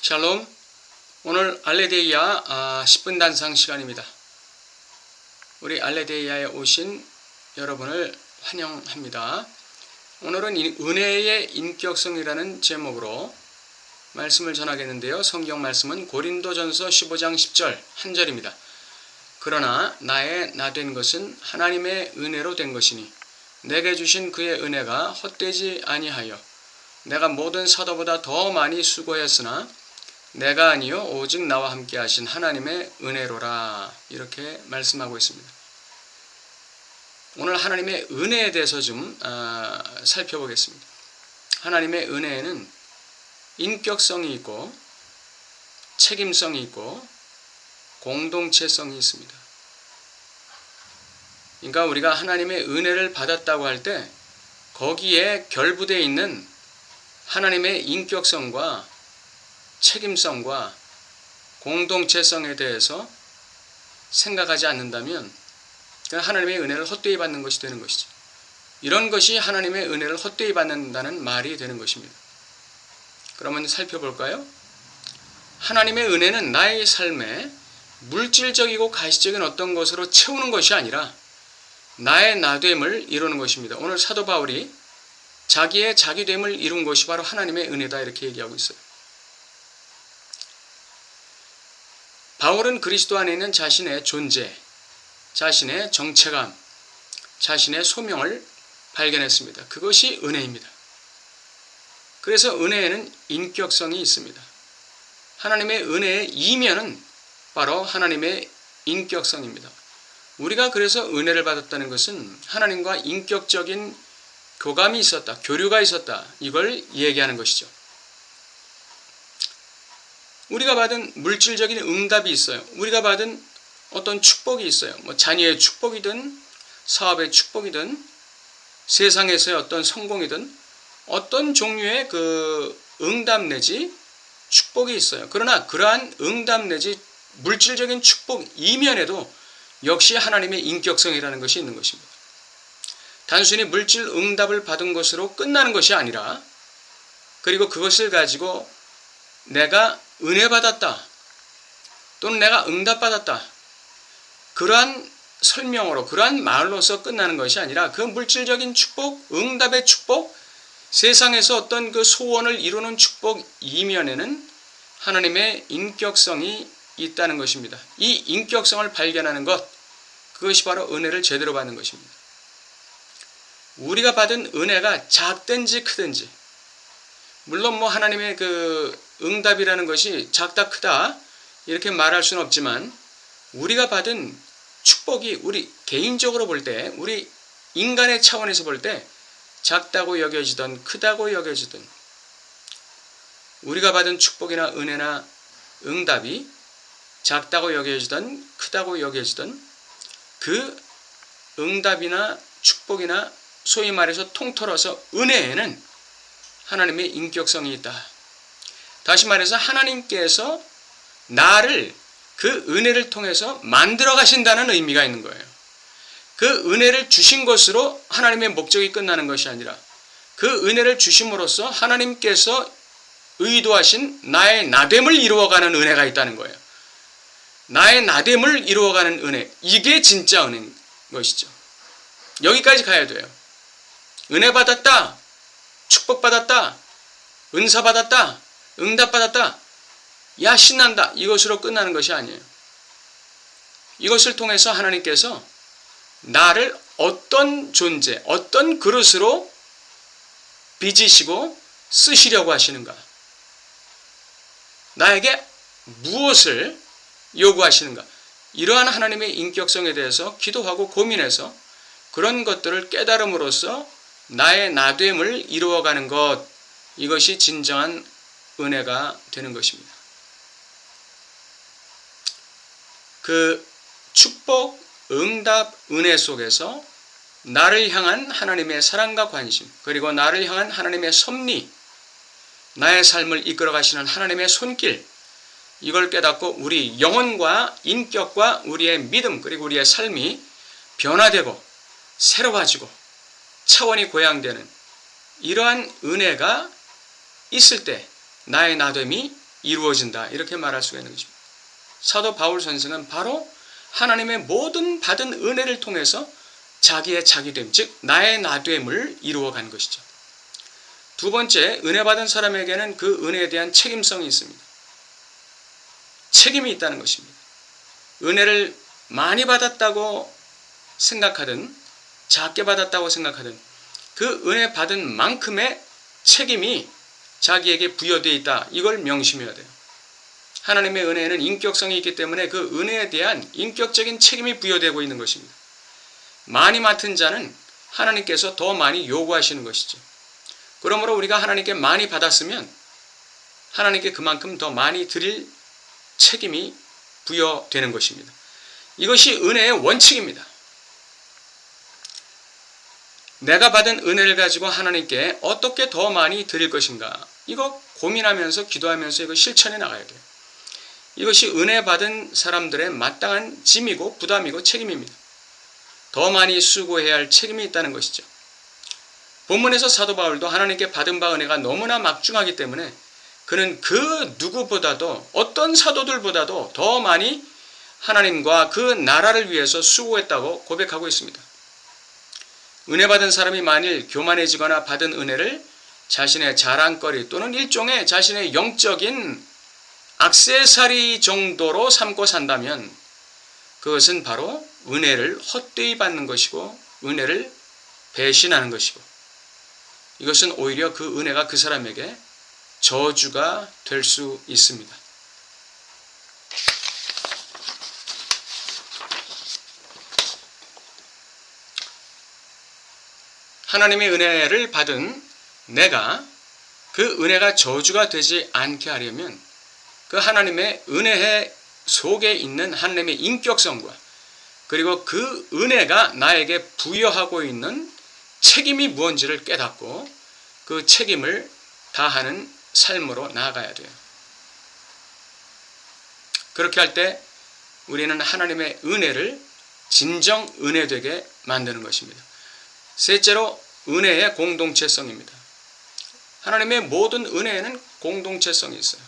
샬롬. 오늘 알레데이아 10분 단상 시간입니다. 우리 알레데이아에 오신 여러분을 환영합니다. 오늘은 은혜의 인격성이라는 제목으로 말씀을 전하겠는데요. 성경 말씀은 고린도전서 15장 10절 한 절입니다. 그러나 나의 나 된 것은 하나님의 은혜로 된 것이니 내게 주신 그의 은혜가 헛되지 아니하여 내가 모든 사도보다 더 많이 수고했으나 내가 아니요 오직 나와 함께 하신 하나님의 은혜로라, 이렇게 말씀하고 있습니다. 오늘 하나님의 은혜에 대해서 좀 살펴보겠습니다. 하나님의 은혜에는 인격성이 있고 책임성이 있고 공동체성이 있습니다. 그러니까 우리가 하나님의 은혜를 받았다고 할 때 거기에 결부되어 있는 하나님의 인격성과 책임성과 공동체성에 대해서 생각하지 않는다면 하나님의 은혜를 헛되이 받는 것이 되는 것이죠. 이런 것이 하나님의 은혜를 헛되이 받는다는 말이 되는 것입니다. 그러면 살펴볼까요? 하나님의 은혜는 나의 삶에 물질적이고 가시적인 어떤 것으로 채우는 것이 아니라 나의 나됨을 이루는 것입니다. 오늘 사도 바울이 자기의 자기됨을 이룬 것이 바로 하나님의 은혜다, 이렇게 얘기하고 있어요. 바울은 그리스도 안에 있는 자신의 존재, 자신의 정체감, 자신의 소명을 발견했습니다. 그것이 은혜입니다. 그래서 은혜에는 인격성이 있습니다. 하나님의 은혜의 이면은 바로 하나님의 인격성입니다. 우리가 그래서 은혜를 받았다는 것은 하나님과 인격적인 교감이 있었다, 교류가 있었다, 이걸 얘기하는 것이죠. 우리가 받은 물질적인 응답이 있어요. 우리가 받은 어떤 축복이 있어요. 자녀의 축복이든 사업의 축복이든 세상에서의 어떤 성공이든 어떤 종류의 그 응답 내지 축복이 있어요. 그러나 그러한 응답 내지 물질적인 축복 이면에도 역시 하나님의 인격성이라는 것이 있는 것입니다. 단순히 물질 응답을 받은 것으로 끝나는 것이 아니라, 그리고 그것을 가지고 내가 은혜 받았다 또는 내가 응답받았다, 그러한 설명으로 그러한 말로서 끝나는 것이 아니라 그 물질적인 축복, 응답의 축복, 세상에서 어떤 그 소원을 이루는 축복 이면에는 하나님의 인격성이 있다는 것입니다. 이 인격성을 발견하는 것, 그것이 바로 은혜를 제대로 받는 것입니다. 우리가 받은 은혜가 작든지 크든지, 물론 하나님의 그 응답이라는 것이 작다 크다 이렇게 말할 수는 없지만, 우리가 받은 축복이 우리 개인적으로 볼 때, 우리 인간의 차원에서 볼 때 작다고 여겨지든 크다고 여겨지든, 우리가 받은 축복이나 은혜나 응답이 작다고 여겨지든 크다고 여겨지든, 그 응답이나 축복이나 소위 말해서 통틀어서 은혜에는 하나님의 인격성이 있다. 다시 말해서 하나님께서 나를 그 은혜를 통해서 만들어 가신다는 의미가 있는 거예요. 그 은혜를 주신 것으로 하나님의 목적이 끝나는 것이 아니라, 그 은혜를 주심으로써 하나님께서 의도하신 나의 나됨을 이루어가는 은혜가 있다는 거예요. 나의 나됨을 이루어가는 은혜, 이게 진짜 은혜인 것이죠. 여기까지 가야 돼요. 은혜 받았다, 축복 받았다, 은사 받았다, 응답 받았다, 야 신난다, 이것으로 끝나는 것이 아니에요. 이것을 통해서 하나님께서 나를 어떤 존재, 어떤 그릇으로 빚으시고 쓰시려고 하시는가, 나에게 무엇을 요구하시는가, 이러한 하나님의 인격성에 대해서 기도하고 고민해서 그런 것들을 깨달음으로써 나의 나됨을 이루어가는 것, 이것이 진정한 은혜가 되는 것입니다. 그 축복, 응답, 은혜 속에서 나를 향한 하나님의 사랑과 관심, 그리고 나를 향한 하나님의 섭리, 나의 삶을 이끌어 가시는 하나님의 손길, 이걸 깨닫고 우리 영혼과 인격과 우리의 믿음, 그리고 우리의 삶이 변화되고 새로워지고 차원이 고양되는 이러한 은혜가 있을 때 나의 나됨이 이루어진다. 이렇게 말할 수가 있는 것입니다. 사도 바울 선생은 바로 하나님의 모든 받은 은혜를 통해서 자기의 자기됨, 즉 나의 나됨을 이루어간 것이죠. 두 번째, 은혜 받은 사람에게는 그 은혜에 대한 책임성이 있습니다. 책임이 있다는 것입니다. 은혜를 많이 받았다고 생각하든 작게 받았다고 생각하든 그 은혜 받은 만큼의 책임이 자기에게 부여되어 있다. 이걸 명심해야 돼요. 하나님의 은혜에는 인격성이 있기 때문에 그 은혜에 대한 인격적인 책임이 부여되고 있는 것입니다. 많이 맡은 자는 하나님께서 더 많이 요구하시는 것이죠. 그러므로 우리가 하나님께 많이 받았으면 하나님께 그만큼 더 많이 드릴 책임이 부여되는 것입니다. 이것이 은혜의 원칙입니다. 내가 받은 은혜를 가지고 하나님께 어떻게 더 많이 드릴 것인가, 이거 고민하면서 기도하면서 이거 실천해 나가야 돼요. 이것이 은혜 받은 사람들의 마땅한 짐이고 부담이고 책임입니다. 더 많이 수고해야 할 책임이 있다는 것이죠. 본문에서 사도 바울도 하나님께 받은 바 은혜가 너무나 막중하기 때문에 그는 그 누구보다도 어떤 사도들보다도 더 많이 하나님과 그 나라를 위해서 수고했다고 고백하고 있습니다. 은혜 받은 사람이 만일 교만해지거나 받은 은혜를 자신의 자랑거리 또는 일종의 자신의 영적인 액세서리 정도로 삼고 산다면 그것은 바로 은혜를 헛되이 받는 것이고 은혜를 배신하는 것이고 이것은 오히려 그 은혜가 그 사람에게 저주가 될 수 있습니다. 하나님의 은혜를 받은 내가 그 은혜가 저주가 되지 않게 하려면 그 하나님의 은혜 속에 있는 하나님의 인격성과 그리고 그 은혜가 나에게 부여하고 있는 책임이 무엇인지를 깨닫고 그 책임을 다하는 삶으로 나아가야 돼요. 그렇게 할 때 우리는 하나님의 은혜를 진정 은혜되게 만드는 것입니다. 셋째로 은혜의 공동체성입니다. 하나님의 모든 은혜에는 공동체성이 있어요.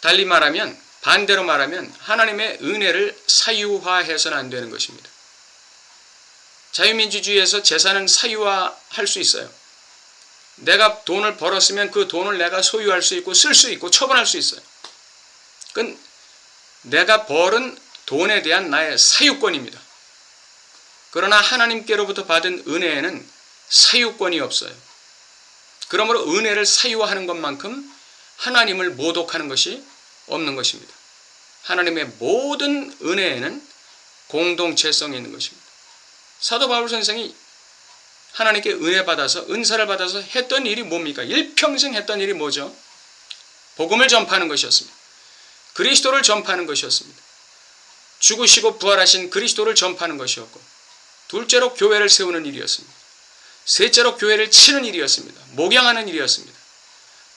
달리 말하면 반대로 말하면 하나님의 은혜를 사유화해서는 안 되는 것입니다. 자유민주주의에서 재산은 사유화할 수 있어요. 내가 돈을 벌었으면 그 돈을 내가 소유할 수 있고 쓸 수 있고 처분할 수 있어요. 그건 내가 벌은 돈에 대한 나의 사유권입니다. 그러나 하나님께로부터 받은 은혜에는 사유권이 없어요. 그러므로 은혜를 사유화하는 것만큼 하나님을 모독하는 것이 없는 것입니다. 하나님의 모든 은혜에는 공동체성이 있는 것입니다. 사도 바울 선생이 하나님께 은혜 받아서 은사를 받아서 했던 일이 뭡니까? 일평생 했던 일이 뭐죠? 복음을 전파하는 것이었습니다. 그리스도를 전파하는 것이었습니다. 죽으시고 부활하신 그리스도를 전파하는 것이었고 둘째로 교회를 세우는 일이었습니다. 셋째로 교회를 치는 일이었습니다. 목양하는 일이었습니다.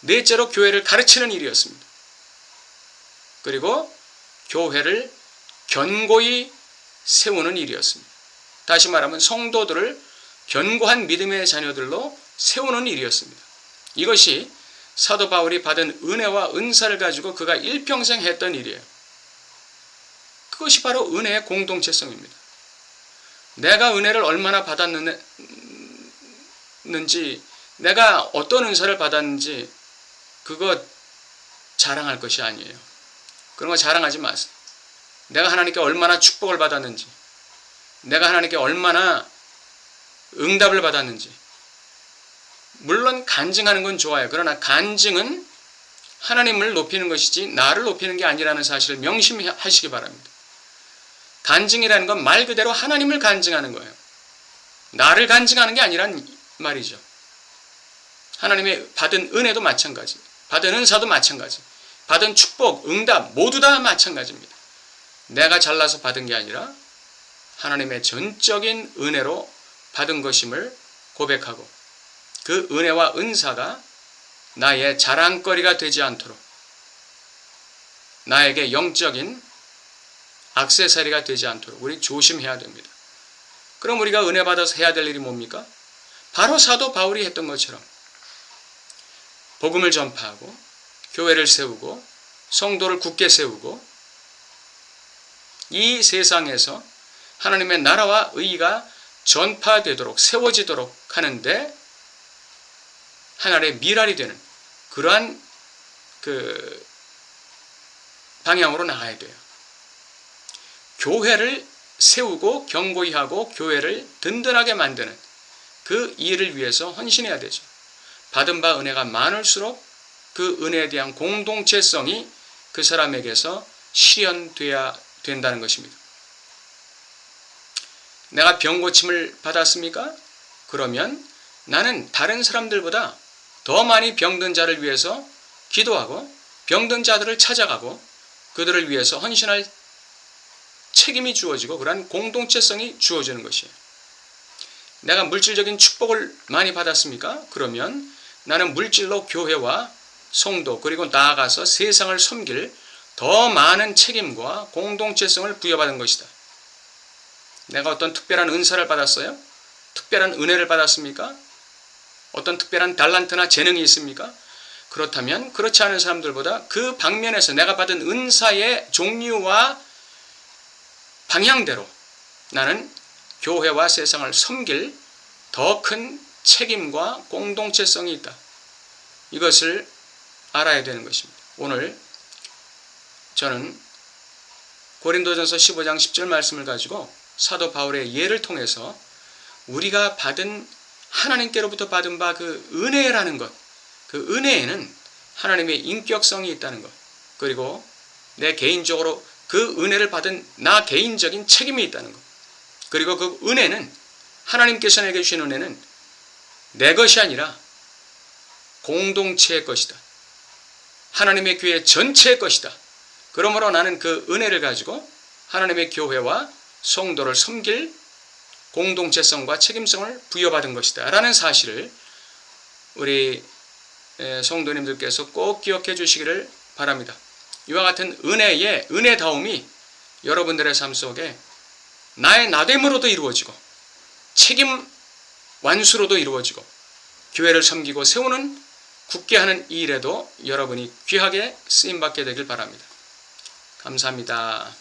넷째로 교회를 가르치는 일이었습니다. 그리고 교회를 견고히 세우는 일이었습니다. 다시 말하면 성도들을 견고한 믿음의 자녀들로 세우는 일이었습니다. 이것이 사도 바울이 받은 은혜와 은사를 가지고 그가 일평생 했던 일이에요. 그것이 바로 은혜의 공동체성입니다. 내가 은혜를 얼마나 받았는지, 내가 어떤 은사를 받았는지 그거 자랑할 것이 아니에요. 그런 거 자랑하지 마세요. 내가 하나님께 얼마나 축복을 받았는지, 내가 하나님께 얼마나 응답을 받았는지. 물론 간증하는 건 좋아요. 그러나 간증은 하나님을 높이는 것이지 나를 높이는 게 아니라는 사실을 명심하시기 바랍니다. 간증이라는 건 말 그대로 하나님을 간증하는 거예요. 나를 간증하는 게 아니란 말이죠. 하나님의 받은 은혜도 마찬가지, 받은 은사도 마찬가지, 받은 축복, 응답 모두 다 마찬가지입니다. 내가 잘나서 받은 게 아니라 하나님의 전적인 은혜로 받은 것임을 고백하고 그 은혜와 은사가 나의 자랑거리가 되지 않도록 나에게 영적인 액세서리가 되지 않도록 우리 조심해야 됩니다. 그럼 우리가 은혜 받아서 해야 될 일이 뭡니까? 바로 사도 바울이 했던 것처럼 복음을 전파하고 교회를 세우고 성도를 굳게 세우고 이 세상에서 하나님의 나라와 의의가 전파되도록 세워지도록 하는데 하나의 미랄이 되는 그러한 방향으로 나가야 돼요. 교회를 세우고 경고히 하고 교회를 든든하게 만드는 그 일을 위해서 헌신해야 되죠. 받은 바 은혜가 많을수록 그 은혜에 대한 공동체성이 그 사람에게서 실현돼야 된다는 것입니다. 내가 병 고침을 받았습니까? 그러면 나는 다른 사람들보다 더 많이 병든 자를 위해서 기도하고 병든 자들을 찾아가고 그들을 위해서 헌신할 책임이 주어지고 그러한 공동체성이 주어지는 것이에요. 내가 물질적인 축복을 많이 받았습니까? 그러면 나는 물질로 교회와 성도 그리고 나아가서 세상을 섬길 더 많은 책임과 공동체성을 부여받은 것이다. 내가 어떤 특별한 은사를 받았어요? 특별한 은혜를 받았습니까? 어떤 특별한 달란트나 재능이 있습니까? 그렇다면 그렇지 않은 사람들보다 그 방면에서 내가 받은 은사의 종류와 방향대로 나는 교회와 세상을 섬길 더 큰 책임과 공동체성이 있다. 이것을 알아야 되는 것입니다. 오늘 저는 고린도전서 15장 10절 말씀을 가지고 사도 바울의 예를 통해서 우리가 받은 하나님께로부터 받은 바 그 은혜라는 것, 그 은혜에는 하나님의 인격성이 있다는 것, 그리고 내 개인적으로 그 은혜를 받은 나 개인적인 책임이 있다는 것, 그리고 그 은혜는 하나님께서 내게 주신 은혜는 내 것이 아니라 공동체의 것이다. 하나님의 교회 전체의 것이다. 그러므로 나는 그 은혜를 가지고 하나님의 교회와 성도를 섬길 공동체성과 책임성을 부여받은 것이다 라는 사실을 우리 성도님들께서 꼭 기억해 주시기를 바랍니다. 이와 같은 은혜의 은혜다움이 여러분들의 삶 속에 나의 나됨으로도 이루어지고 책임 완수로도 이루어지고 교회를 섬기고 세우는 굳게 하는 이 일에도 여러분이 귀하게 쓰임받게 되길 바랍니다. 감사합니다.